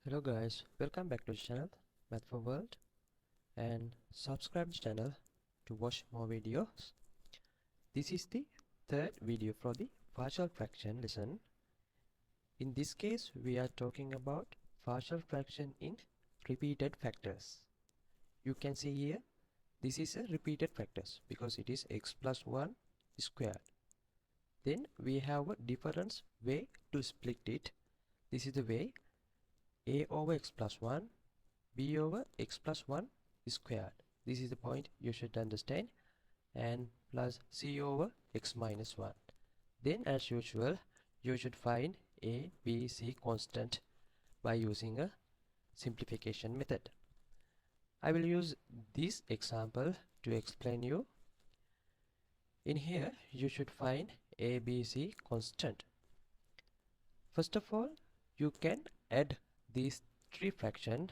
Hello guys, welcome back to the channel Math for World, and subscribe the channel to watch more videos. This is the third video for the partial fraction lesson. In this case we are talking about partial fraction in repeated factors. You can see here this is a repeated factors because it is x plus 1 squared. Then we have a different way to split it. This is the way a over x plus 1, b over x plus 1 squared. This is the point you should understand, and plus c over x minus 1. Then as usual you should find a, b, c constant by using a simplification method. I will use this example to explain you. In here you should find a, b, c constant. First of all, you can add these three fractions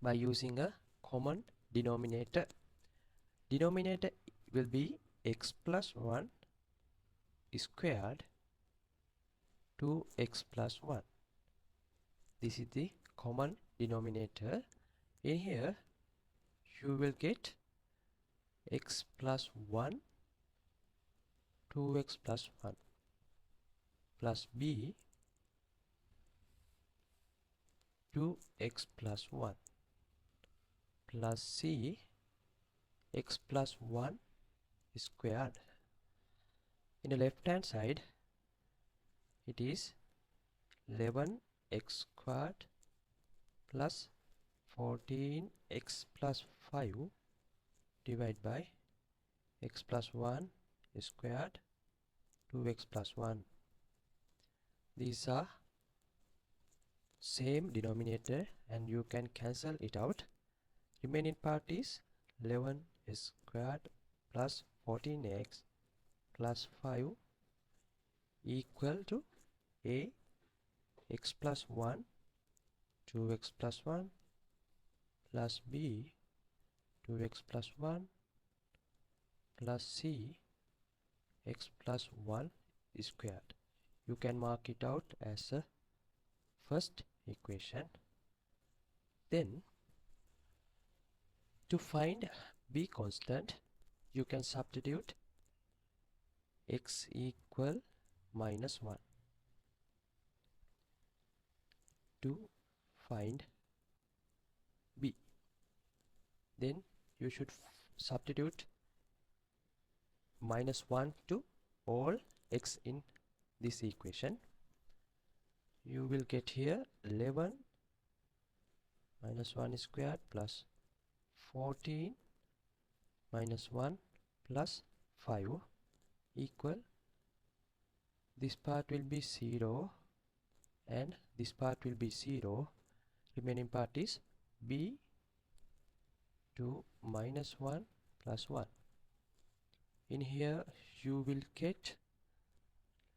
by using a common denominator. Denominator will be x plus 1 squared to x plus 1. This is the common denominator. In here you will get x plus 1 2x plus 1 plus b 2x plus 1 plus c x plus 1 squared. In the left hand side it is 11x squared plus 14x plus 5 divided by x plus 1 squared 2x plus 1. These are same denominator and you can cancel it out. Remaining part is 11 squared plus 14x plus 5 equal to a x plus 1 2x plus 1 plus b 2x plus 1 plus c x plus 1 squared. You can mark it out as a first equation. Then to find b constant you can substitute x equal minus 1 to find b. Then you should substitute minus 1 to all x in this equation. You will get here 11 minus 1 squared plus 14 minus 1 plus 5 equal, this part will be 0 and this part will be 0. Remaining part is b to minus 1 plus 1. In here you will get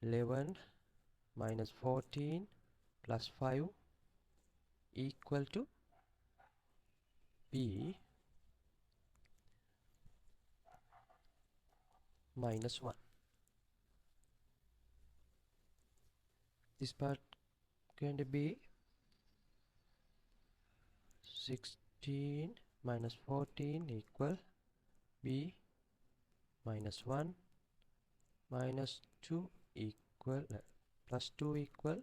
11 minus 14 plus 5 equal to b minus 1. This part going to be 16 minus 14 equal b minus 1 minus 2 equal plus 2 equal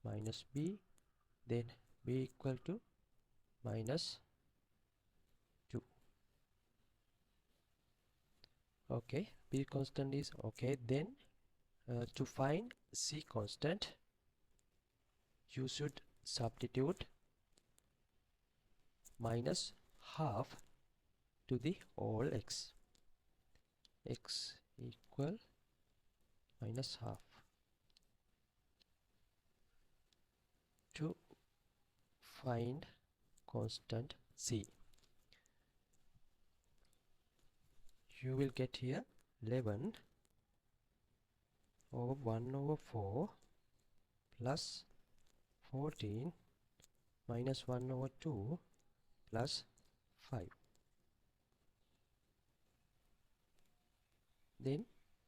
minus b, then b equal to minus 2. Okay, b constant is okay. Then to find c constant you should substitute minus half to the all x. X equal minus half to find constant c. You will get here 11 over 1 over 4 plus 14 minus 1 over 2 plus 5. Then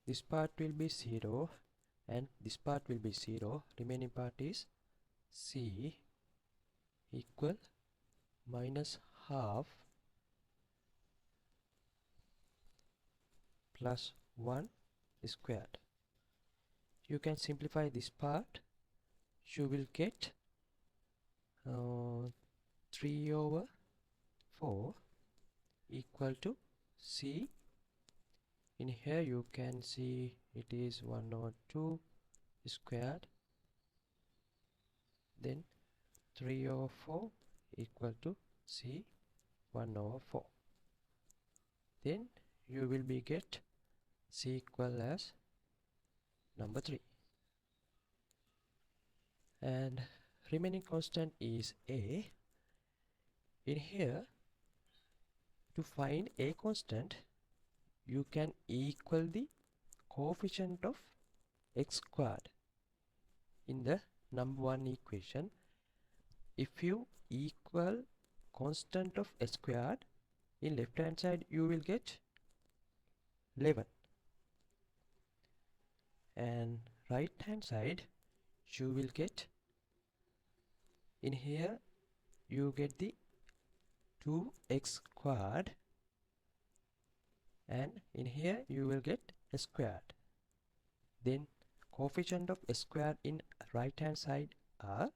this part will be 0 and this part will be 0. Remaining part is c equal minus half plus 1 squared. You can simplify this part. You will get 3 over 4 equal to c. In here you can see it is 1 over 2 squared, then 3 over 4 equal to c 1 over 4. Then you will be get c equal as number 3, and remaining constant is a. In here, to find a constant, you can equal the coefficient of x squared in the number 1 equation. If you equal constant of x squared, in left hand side you will get 11, and right hand side you will get, in here you get the 2x squared, and in here you will get a squared. Then coefficient of s squared in right hand side are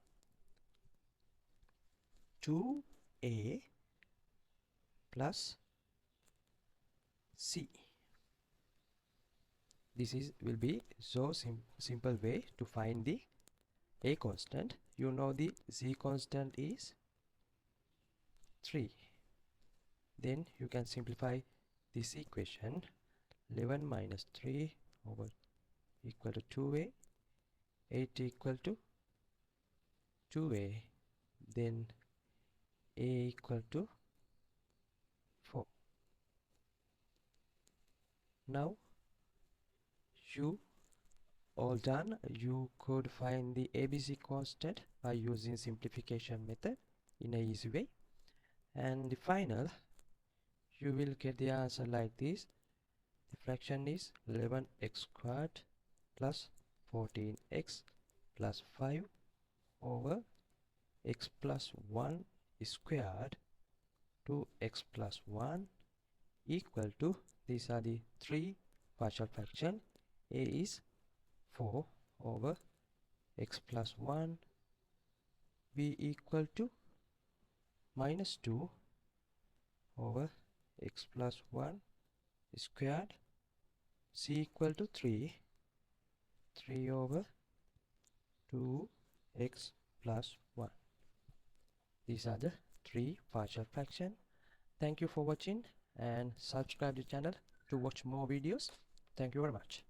2a plus c. This will be so simple way to find the a constant. You know the c constant is 3. Then you can simplify this equation. 11 minus 3 over equal to 2a, 8 equal to 2a, then a equal to 4. Now you all done. You could find the ABC constant by using simplification method in a easy way, and the final you will get the answer like this. The fraction is 11x squared plus 14x plus 5 over x plus 1 squared to x plus 1 equal to, these are the 3 partial fraction. A is 4 over x plus 1, b equal to minus 2 over x plus 1 squared, c equal to 3 over 2x plus 1. These are the 3 partial fraction. Thank you for watching, and subscribe the channel to watch more videos. Thank you very much.